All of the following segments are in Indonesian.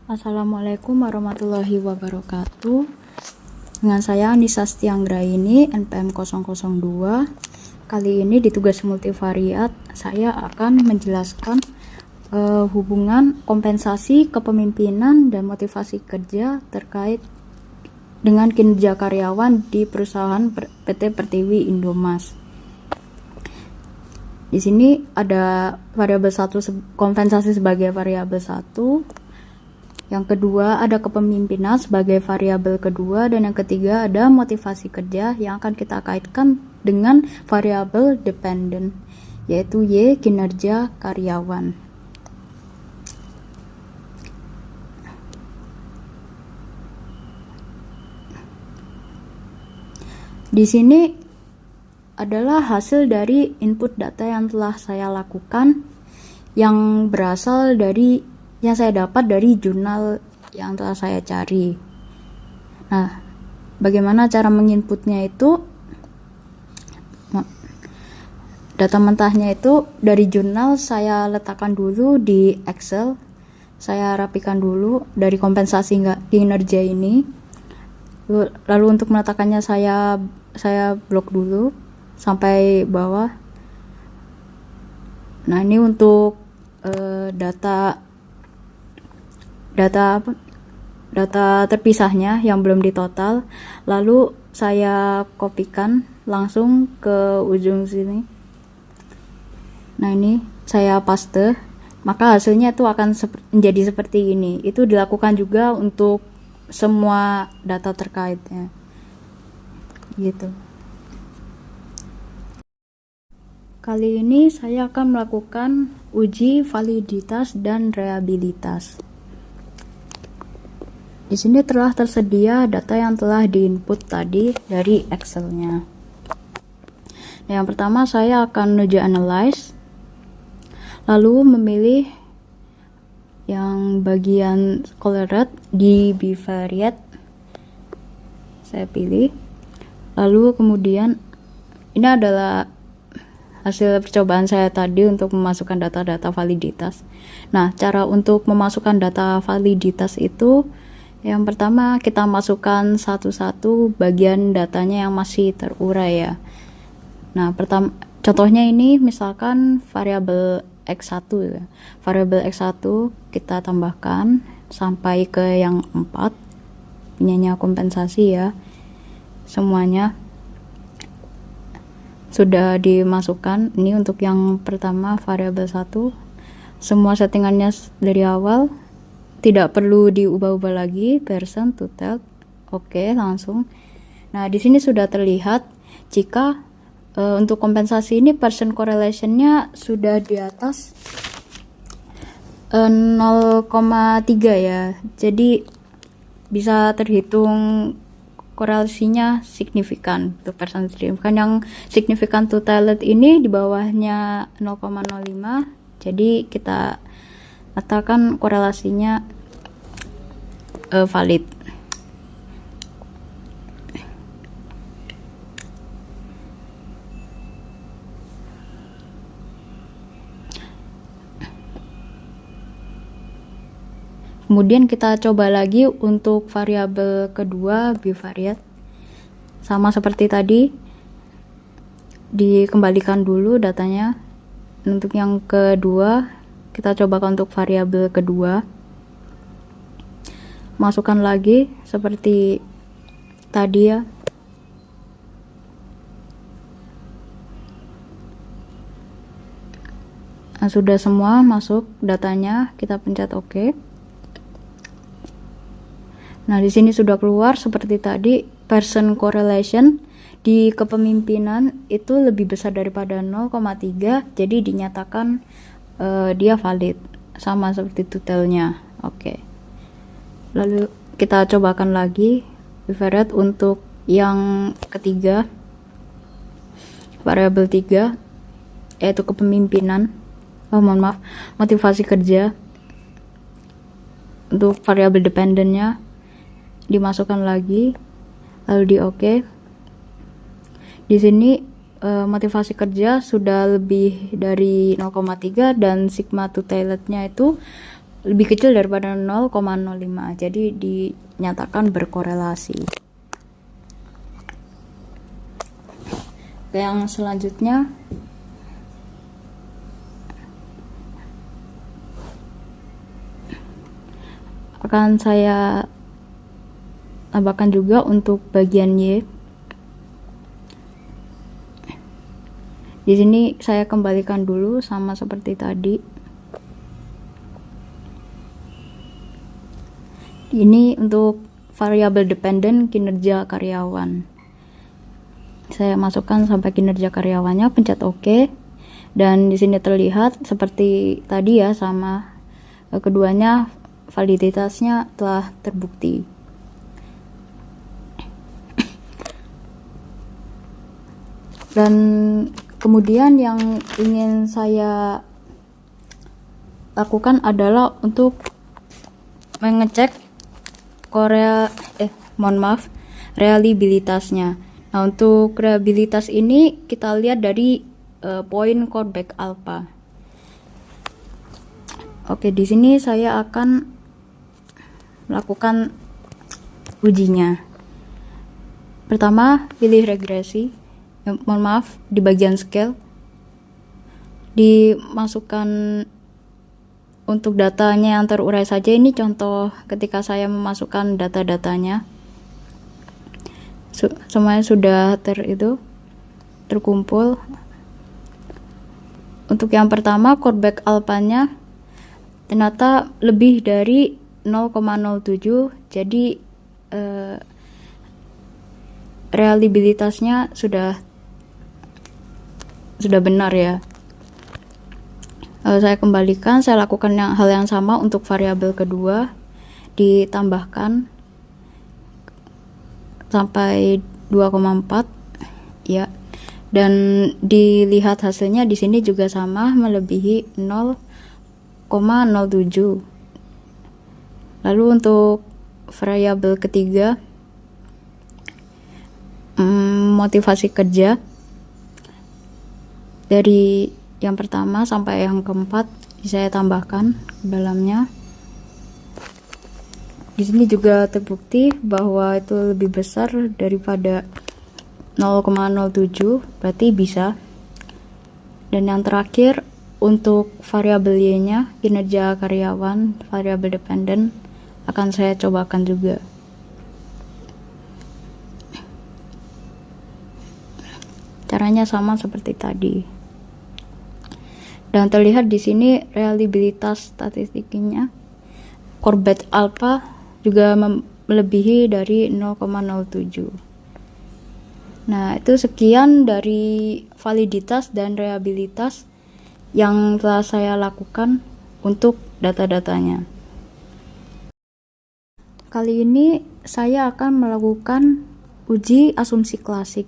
Assalamualaikum warahmatullahi wabarakatuh. Dengan saya Anissa Stianggraini, NPM 002. Kali ini di tugas multivariat saya akan menjelaskan hubungan kompensasi kepemimpinan dan motivasi kerja terkait dengan kinerja karyawan di perusahaan PT Pertiwi Indomas. Di sini ada variabel 1 kompensasi sebagai variabel 1. Yang kedua ada kepemimpinan sebagai variabel kedua, dan yang ketiga ada motivasi kerja yang akan kita kaitkan dengan variabel dependent, yaitu Y, kinerja karyawan. Di sini adalah hasil dari input data yang telah saya lakukan, yang berasal dari yang saya dapat dari jurnal yang telah saya cari. Nah, bagaimana cara menginputnya itu? Data mentahnya itu dari jurnal saya letakkan dulu di Excel. Saya rapikan dulu dari kompensasi kinerja ini. Lalu untuk meletakkannya saya blok dulu sampai bawah. Nah, ini untuk data terpisahnya yang belum ditotal. Lalu saya kopikan langsung ke ujung sini. Nah, ini saya paste, maka hasilnya itu akan menjadi seperti ini. Itu dilakukan juga untuk semua data terkaitnya gitu. Kali ini saya akan melakukan uji validitas dan reliabilitas. Di sini telah tersedia data yang telah diinput tadi dari Excel-nya. Nah, yang pertama saya akan menuju analyze, lalu memilih yang bagian colored di bivariate. Saya pilih, lalu kemudian ini adalah hasil percobaan saya tadi untuk memasukkan data-data validitas. Nah, cara untuk memasukkan data validitas itu, yang pertama kita masukkan satu-satu bagian datanya yang masih terurai ya. Nah, contohnya ini misalkan variabel X1 ya. Variabel X1 kita tambahkan sampai ke yang 4, punyanya kompensasi ya. Semuanya sudah dimasukkan. Ini untuk yang pertama variabel 1. Semua settingannya dari awal, tidak perlu diubah-ubah lagi, person total. Oke, langsung. Nah, di sini sudah terlihat jika untuk kompensasi ini person correlation-nya sudah di atas 0,3 ya. Jadi bisa terhitung korelasinya signifikan untuk person signifikan. Yang signifikan to talent ini di bawahnya 0,05, jadi kita katakan korelasinya valid. Kemudian kita coba lagi untuk variabel kedua bivariate. Sama seperti tadi, dikembalikan dulu datanya. Untuk yang kedua, kita coba untuk variabel kedua. Masukkan lagi seperti tadi ya. Nah, sudah semua masuk datanya, kita pencet OK. Nah, di sini sudah keluar seperti tadi, person correlation di kepemimpinan itu lebih besar daripada 0,3, jadi dinyatakan dia valid, sama seperti totalnya. Oke. Lalu kita cobakan lagi bivariate untuk yang ketiga, variabel 3, yaitu kepemimpinan. Motivasi kerja. Untuk variabel dependentnya dimasukkan lagi, lalu di OK. Di sini motivasi kerja sudah lebih dari 0,3 dan sigma to talentnya itu lebih kecil daripada 0,05, jadi dinyatakan berkorelasi. Yang selanjutnya akan saya tambahkan juga untuk bagian Y. Di sini saya kembalikan dulu sama seperti tadi. Ini untuk variabel dependent kinerja karyawan. Saya masukkan sampai kinerja karyawannya, pencet OK. Dan di sini terlihat seperti tadi ya, sama keduanya validitasnya telah terbukti. Dan kemudian yang ingin saya lakukan adalah untuk mengecek reliabilitasnya. Nah, untuk reliabilitas ini kita lihat dari poin callback alpha. Oke, di sini saya akan melakukan ujinya. Pertama, pilih regresi. Di bagian scale dimasukkan untuk datanya yang terurai saja. Ini contoh ketika saya memasukkan data-datanya, semuanya sudah terkumpul. Untuk yang pertama, callback alpha-nya ternyata lebih dari 0,07, jadi reliabilitasnya sudah benar ya. Saya kembalikan, saya lakukan hal yang sama untuk variabel kedua, ditambahkan sampai 2,4 ya, dan dilihat hasilnya di sini juga sama, melebihi 0,07. Lalu untuk variabel ketiga, motivasi kerja, dari yang pertama sampai yang keempat saya tambahkan ke dalamnya. Di sini juga terbukti bahwa itu lebih besar daripada 0,07, berarti bisa. Dan yang terakhir untuk variabel Y-nya, kinerja karyawan, variabel dependent, akan saya cobakan juga. Caranya sama seperti tadi. Dan terlihat di sini reliabilitas statistiknya, callback alpha juga melebihi dari 0,07. Nah, itu sekian dari validitas dan reliabilitas yang telah saya lakukan untuk data-datanya. Kali ini saya akan melakukan uji asumsi klasik.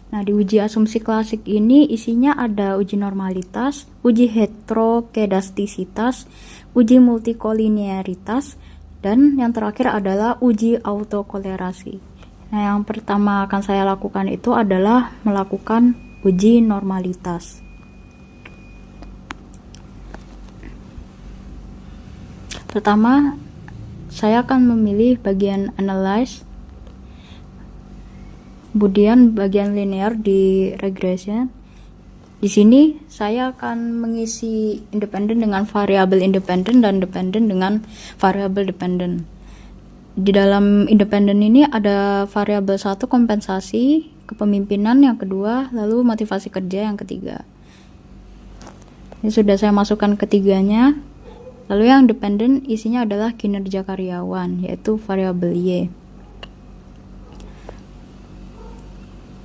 Nah, di uji asumsi klasik ini isinya ada uji normalitas, uji heterokedastisitas, uji multikolinearitas, dan yang terakhir adalah uji autokolerasi. Nah, yang pertama akan saya lakukan itu adalah melakukan uji normalitas. Pertama, saya akan memilih bagian analyze, kemudian bagian linear di regression. Di sini saya akan mengisi independen dengan variabel independen dan dependen dengan variabel dependen. Di dalam independen ini ada variabel 1 kompensasi kepemimpinan, yang kedua lalu motivasi kerja, yang ketiga. Ini sudah saya masukkan ketiganya. Lalu yang dependen isinya adalah kinerja karyawan, yaitu variabel Y.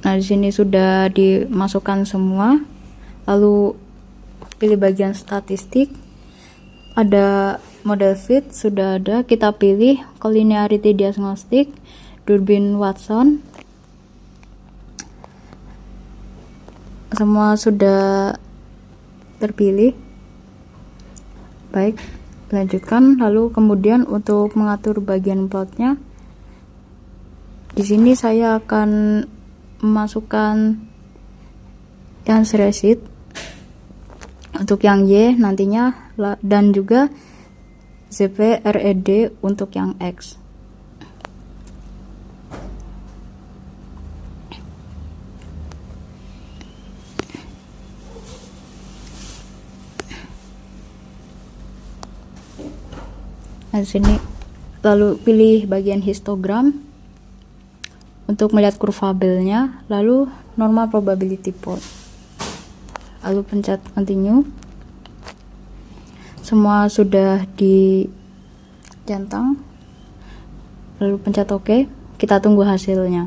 Nah, di sini sudah dimasukkan semua. Lalu pilih bagian statistik. Ada model fit, sudah ada. Kita pilih collinearity diagnostic, Durbin Watson. Semua sudah terpilih. Baik, lanjutkan. Lalu kemudian untuk mengatur bagian plotnya, di sini saya akan memasukkan yang result untuk yang Y nantinya, dan juga ZP-RED untuk yang X. Nah, di sini lalu pilih bagian histogram untuk melihat kurvabelnya, lalu normal probability plot. Lalu pencet continue. Semua sudah dicentang. Lalu pencet OK. Kita tunggu hasilnya.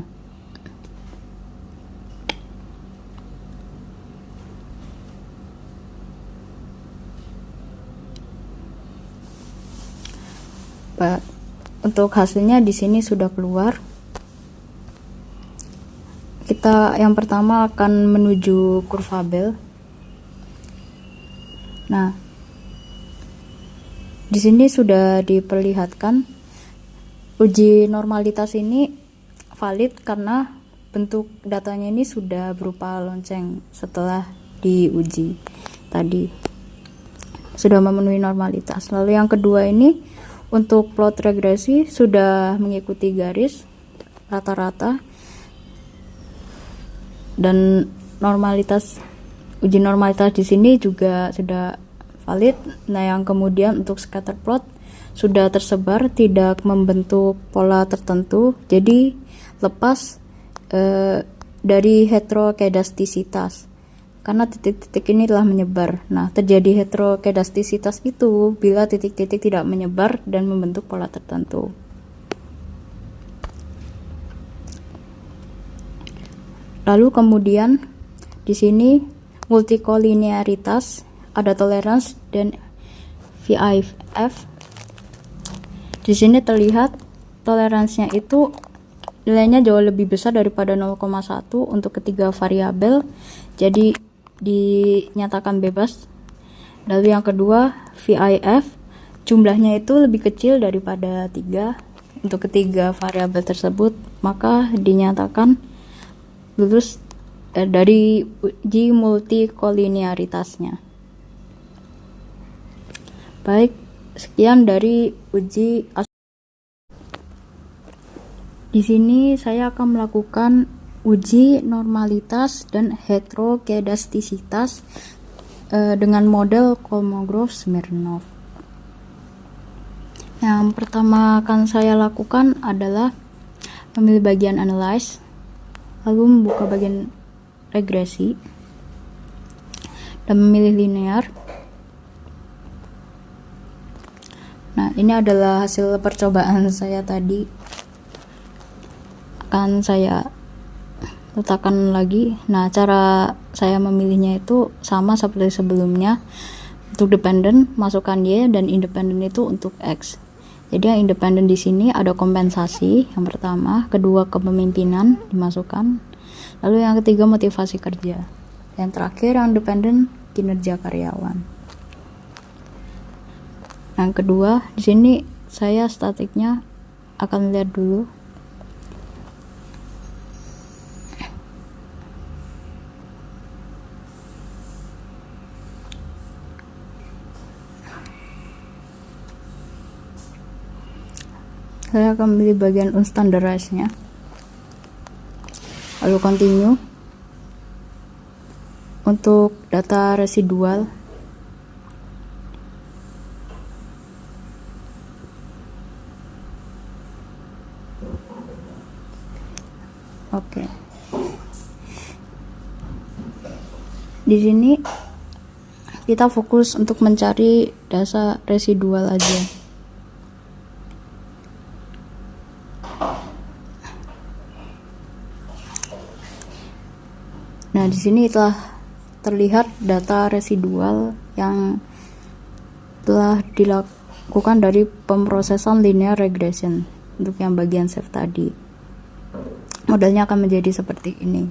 Untuk hasilnya di sini sudah keluar. Kita yang pertama akan menuju kurvabel. Nah, di sini sudah diperlihatkan uji normalitas ini valid karena bentuk datanya ini sudah berupa lonceng setelah diuji tadi. Sudah memenuhi normalitas. Lalu yang kedua ini untuk plot regresi sudah mengikuti garis rata-rata dan uji normalitas di sini juga sudah valid. Nah, yang kemudian untuk scatter plot sudah tersebar, tidak membentuk pola tertentu, jadi lepas dari heterokedastisitas. Karena titik-titik ini telah menyebar. Nah, terjadi heterokedastisitas itu bila titik-titik tidak menyebar dan membentuk pola tertentu. Lalu kemudian di sini multikolinearitas, ada tolerance dan VIF. Di sini terlihat toleransinya itu nilainya jauh lebih besar daripada 0,1 untuk ketiga variabel. Jadi dinyatakan bebas. Lalu yang kedua VIF, jumlahnya itu lebih kecil daripada 3 untuk ketiga variabel tersebut, maka dinyatakan lulus dari uji multikolinearitasnya. Baik, sekian dari uji. Di sini saya akan melakukan uji normalitas dan heterokedastisitas dengan model Kolmogorov-Smirnov. Yang pertama akan saya lakukan adalah memilih bagian analyze, lalu membuka bagian regresi dan memilih linear. Nah, ini adalah hasil percobaan saya tadi. Akan saya letakkan lagi. Nah, cara saya memilihnya itu sama seperti sebelumnya. Untuk dependent masukkan Y dan independent itu untuk X. Jadi yang independent di sini ada kompensasi yang pertama, kedua kepemimpinan dimasukkan, lalu yang ketiga motivasi kerja, yang terakhir yang dependent kinerja karyawan. Yang kedua di sini saya statiknya akan lihat dulu. Saya akan memilih bagian unstandarized-nya, lalu continue. Untuk data residual, oke. Di sini kita fokus untuk mencari data residual aja. Nah, di sini telah terlihat data residual yang telah dilakukan dari pemrosesan linear regression untuk yang bagian save tadi. Modelnya akan menjadi seperti ini.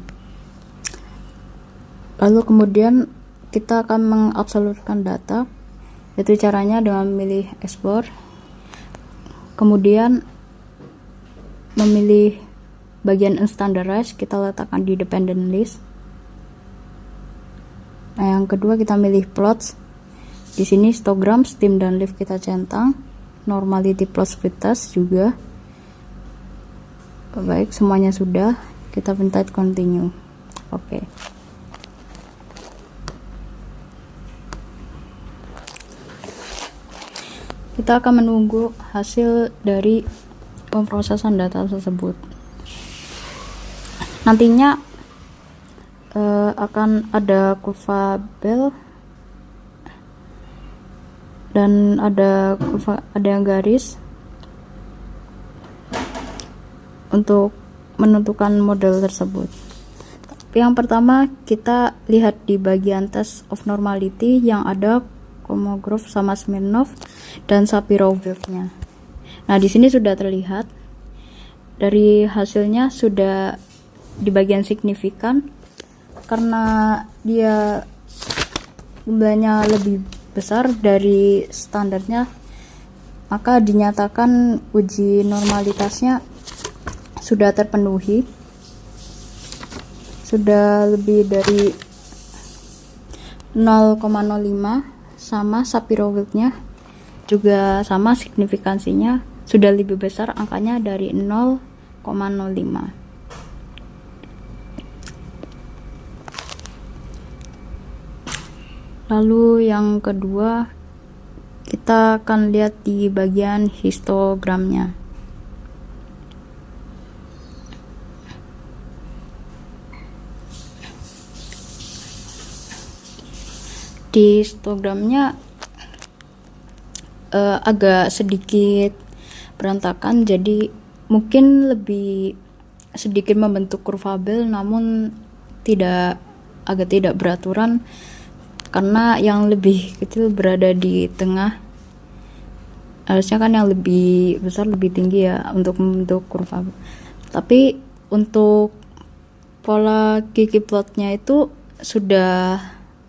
Lalu kemudian kita akan mengabsolutkan data, yaitu caranya dengan memilih explore, kemudian memilih bagian unstandarized, kita letakkan di dependent list. Nah, yang kedua kita milih plots. Di sini histogram, stem dan leaf kita centang. normality plus fitness juga. Baik, semuanya sudah. Kita pencet continue. Oke. Kita akan menunggu hasil dari pemrosesan data tersebut. Nantinya akan ada kurva bell dan ada yang garis untuk menentukan model tersebut. Tapi yang pertama kita lihat di bagian test of normality yang ada Kolmogorov sama Smirnov dan Shapiro-Wilk-nya. Nah, di sini sudah terlihat dari hasilnya sudah di bagian signifikan karena dia jumlahnya lebih besar dari standarnya, maka dinyatakan uji normalitasnya sudah terpenuhi, sudah lebih dari 0,05, sama Shapiro-Wilk-nya juga sama, signifikansinya sudah lebih besar angkanya dari 0,05. Lalu yang kedua, kita akan lihat di bagian histogramnya. Di histogramnya agak sedikit berantakan, jadi mungkin lebih sedikit membentuk kurva bell, namun agak tidak beraturan karena yang lebih kecil berada di tengah. Harusnya kan yang lebih besar lebih tinggi ya untuk membentuk kurva. Tapi untuk pola Kiki plotnya itu sudah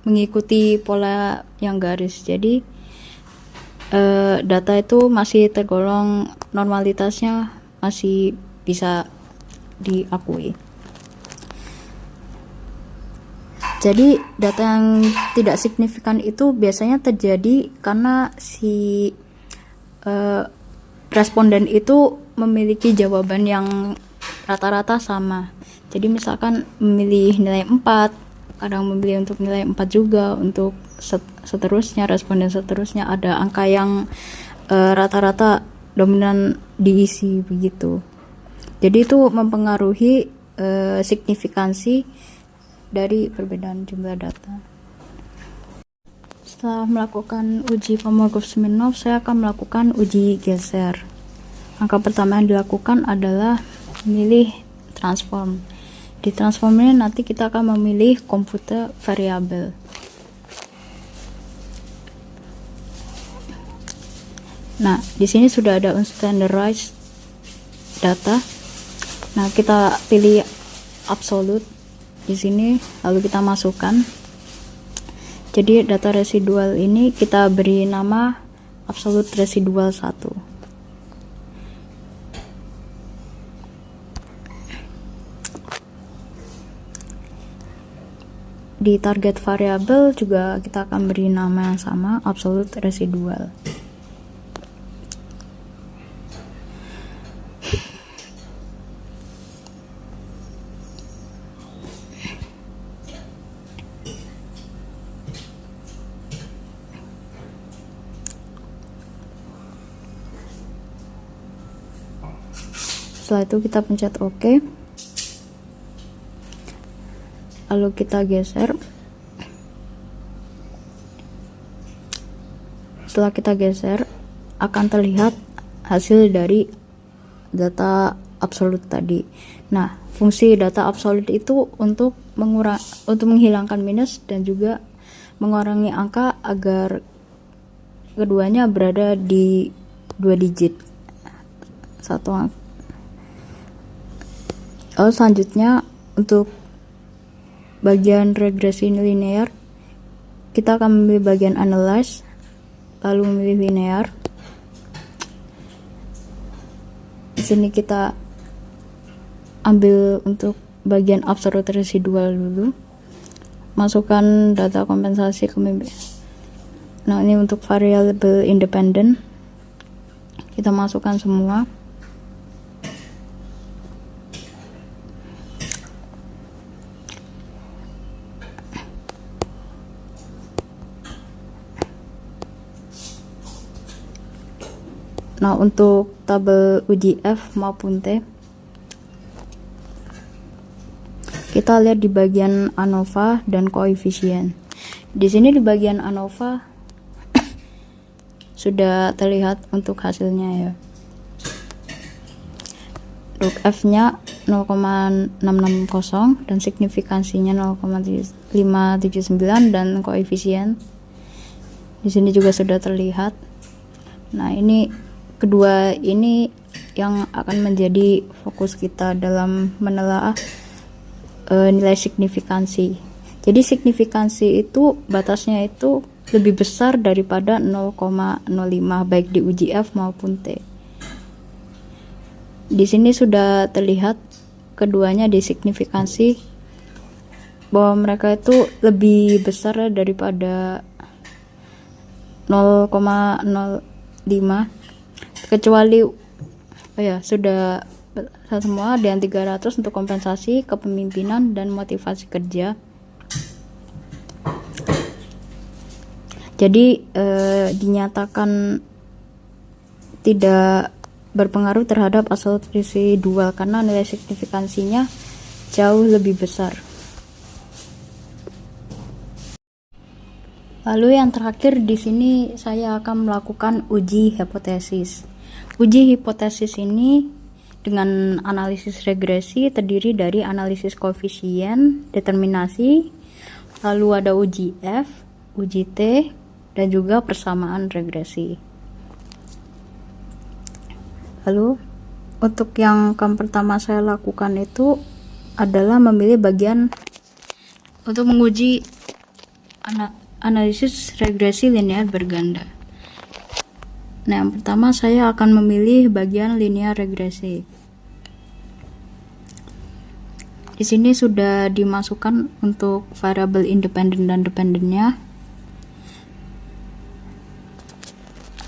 mengikuti pola yang garis, jadi data itu masih tergolong normalitasnya masih bisa diakui. Jadi data yang tidak signifikan itu biasanya terjadi karena si responden itu memiliki jawaban yang rata-rata sama. Jadi misalkan memilih nilai 4, kadang memilih untuk nilai 4 juga, untuk seterusnya, responden seterusnya ada angka yang rata-rata dominan diisi begitu. Jadi itu mempengaruhi signifikansi dari perbedaan jumlah data. Setelah melakukan uji Kolmogorov-Smirnov, saya akan melakukan uji geser. Angka pertama yang dilakukan adalah memilih transform. Di transform ini nanti kita akan memilih computer variable. Nah, di sini sudah ada unstandardized data. Nah, kita pilih absolute di sini, lalu kita masukkan. Jadi data residual ini kita beri nama absolute residual 1. Di target variable juga kita akan beri nama yang sama, absolute residual. Setelah itu kita pencet OK, lalu kita geser. Setelah kita geser akan terlihat hasil dari data absolut tadi. Nah, fungsi data absolut itu untuk menghilangkan minus dan juga mengurangi angka agar keduanya berada di 2 digit. Satu angka. Lalu selanjutnya untuk bagian regresi linear, kita akan memilih bagian analyze, lalu memilih linear. Di sini kita ambil untuk bagian absolute residual dulu, masukkan data kompensasi ke. Nah, ini untuk variable independent. kita masukkan semua. Nah, untuk tabel uji F maupun T, kita lihat di bagian ANOVA dan koefisien. Di sini di bagian ANOVA sudah terlihat untuk hasilnya ya. Untuk F-nya 0,660 dan signifikansinya 0,579 dan koefisien di sini juga sudah terlihat. Nah, ini kedua ini yang akan menjadi fokus kita dalam menelaah nilai signifikansi. Jadi signifikansi itu batasnya itu lebih besar daripada 0,05 baik di uji F maupun T. Di sini sudah terlihat keduanya di signifikansi bahwa mereka itu lebih besar daripada 0,05, kecuali sudah semua dan 300 untuk kompensasi, kepemimpinan, dan motivasi kerja. Jadi dinyatakan tidak berpengaruh terhadap asal residual karena nilai signifikansinya jauh lebih besar. Lalu yang terakhir di sini saya akan melakukan uji hipotesis. Uji hipotesis ini dengan analisis regresi terdiri dari analisis koefisien, determinasi, lalu ada uji F, uji T, dan juga persamaan regresi. Lalu untuk yang pertama saya lakukan itu adalah memilih bagian untuk menguji analisis regresi linear berganda. Nah, yang pertama saya akan memilih bagian linear regresi. Di sini sudah dimasukkan untuk variabel independen dan dependennya.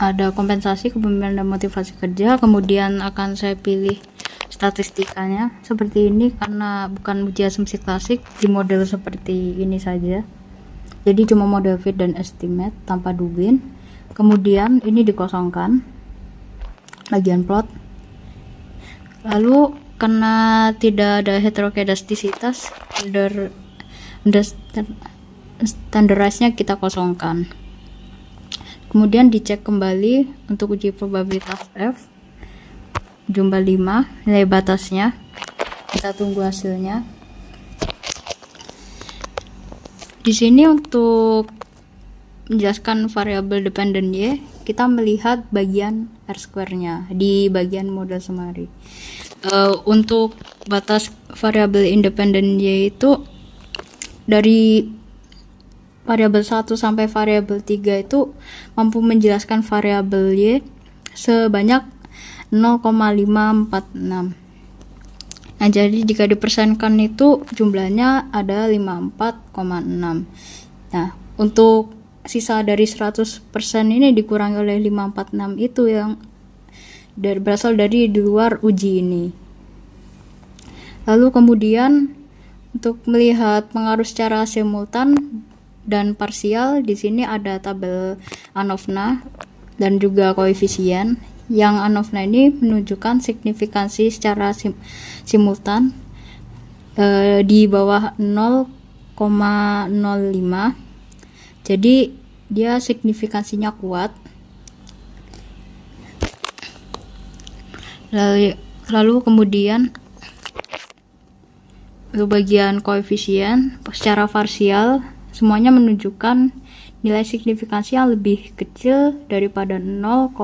Ada kompensasi, kepemimpinan, dan motivasi kerja. Kemudian akan saya pilih statistikanya seperti ini karena bukan uji asumsi klasik, di model seperti ini saja. Jadi cuma model fit dan estimate tanpa Dubin. Kemudian ini dikosongkan bagian plot. Lalu karena tidak ada heterokedastisitas, standardized-nya kita kosongkan. Kemudian dicek kembali untuk uji probabilitas F jumlah 5, nilai batasnya. Kita tunggu hasilnya. Di sini untuk menjelaskan variabel dependen Y, kita melihat bagian R-square-nya di bagian model summary. Untuk batas variabel independen Y itu dari variabel 1 sampai variabel 3 itu mampu menjelaskan variabel Y sebanyak 0,546. Nah, jadi jika dipersenkan itu jumlahnya ada 54,6. Nah, untuk sisa dari 100% ini dikurangi oleh 546 itu yang berasal dari di luar uji ini. Lalu kemudian untuk melihat pengaruh secara simultan dan parsial, di sini ada tabel ANOVA dan juga koefisien. Yang ANOVA ini menunjukkan signifikansi secara simultan di bawah 0,05. Jadi dia signifikansinya kuat. Lalu kemudian untuk bagian koefisien secara parsial semuanya menunjukkan nilai signifikansi yang lebih kecil daripada 0,05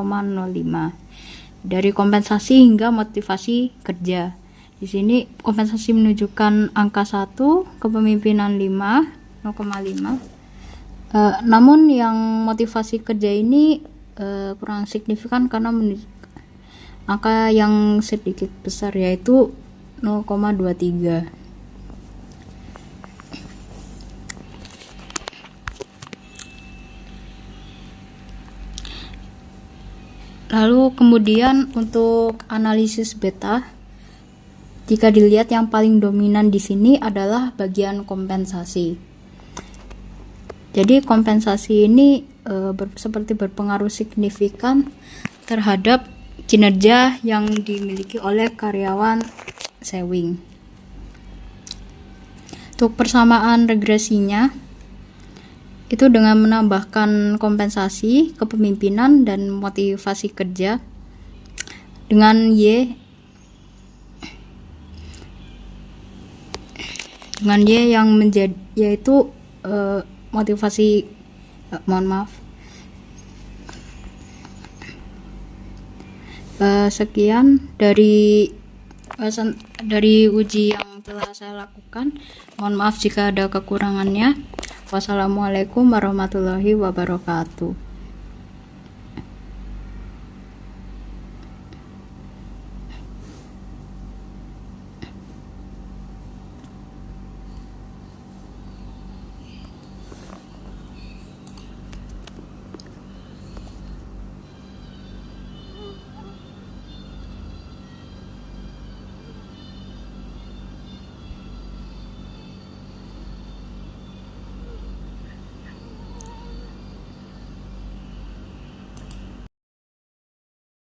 dari kompensasi hingga motivasi kerja. Di sini kompensasi menunjukkan angka 1, kepemimpinan 5, 0,5. Namun yang motivasi kerja ini kurang signifikan karena angka yang sedikit besar, yaitu 0,23. Lalu kemudian untuk analisis beta, jika dilihat yang paling dominan di sini adalah bagian kompensasi. Jadi kompensasi ini seperti berpengaruh signifikan terhadap kinerja yang dimiliki oleh karyawan Sewing. Untuk persamaan regresinya itu dengan menambahkan kompensasi, kepemimpinan, dan motivasi kerja dengan Y yang menjadi yaitu motivasi sekian dari uji yang telah saya lakukan. Mohon maaf jika ada kekurangannya. Wassalamualaikum warahmatullahi wabarakatuh.